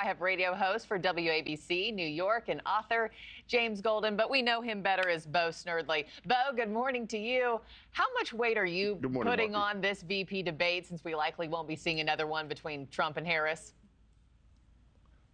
have radio host for WABC New York and author James Golden, but we know him better as Bo Snerdley. Bo, good morning to you. How much weight are you putting on this VP debate, since we likely won't be seeing another one between Trump and Harris?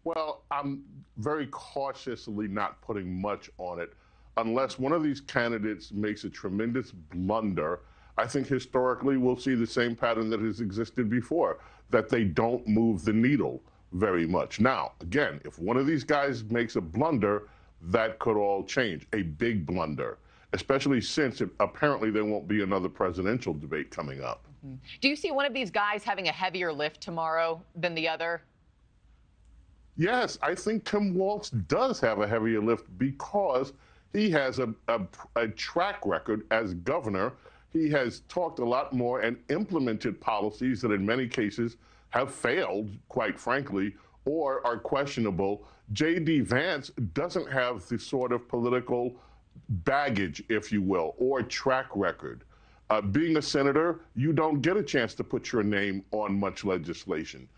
Well, I'm very cautiously not putting much on it. Unless one of these candidates makes a tremendous blunder, I think historically we'll see the same pattern that has existed before, that they don't move the needle very much. Now, again, if one of these guys makes a blunder, that could all change, a big blunder, especially since apparently there won't be another presidential debate coming up. Do you see one of these guys having a heavier lift tomorrow than the other? Yes, I think Tim Walz does have a heavier lift because he has a track record as governor. He has talked a lot more and implemented policies that in many cases have failed, quite frankly, or are questionable. J.D. Vance doesn't have the sort of political baggage, if you will, or track record. Being a senator, you don't get a chance to put your name on much legislation.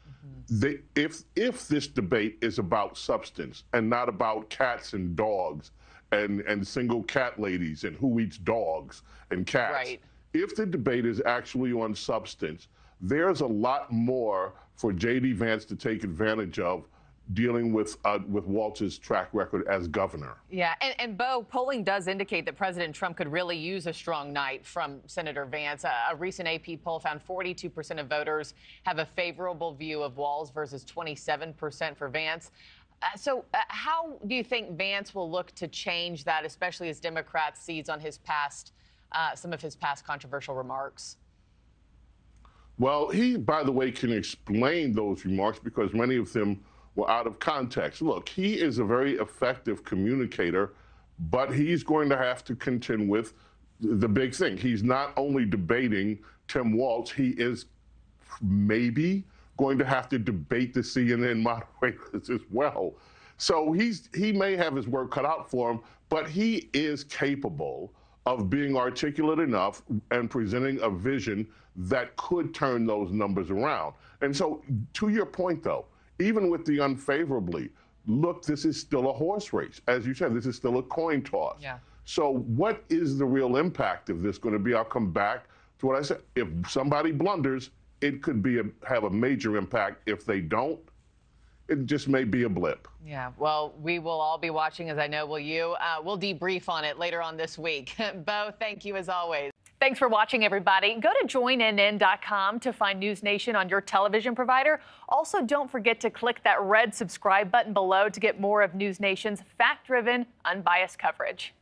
If this debate is about substance and not about cats and dogs and single cat ladies and who eats dogs and cats, right. If the debate is actually on substance, there's a lot more for J.D. Vance to take advantage of dealing with Walz's track record as governor. Yeah, and Bo, polling does indicate that President Trump could really use a strong night from Senator Vance. A recent AP poll found 42% of voters have a favorable view of Walz versus 27% for Vance. So how do you think Vance will look to change that, especially as Democrats seize on his past, some of his past controversial remarks? Well, he, by the way, can explain those remarks because many of them were out of context. Look, he is a very effective communicator, but he's going to have to contend with the big thing. He's not only debating Tim Walz, he is maybe going to have to debate the CNN moderators as well. So he may have his work cut out for him, but he is capable of being articulate enough and presenting a vision that could turn those numbers around. And so, to your point, though, even with the unfavorably, look, this is still a horse race. As you said, this is still a coin toss. Yeah. So what is the real impact of this going to be? I'll come back to what I said. If somebody blunders, it could have a major impact. If they don't, it just may be a blip. Yeah, well, we will all be watching, as I know will you. We'll debrief on it later on this week. Bo, thank you as always. Thanks for watching, everybody. Go to joinnn.com to find NewsNation on your television provider. Also, don't forget to click that red subscribe button below to get more of NewsNation's fact-driven, unbiased coverage.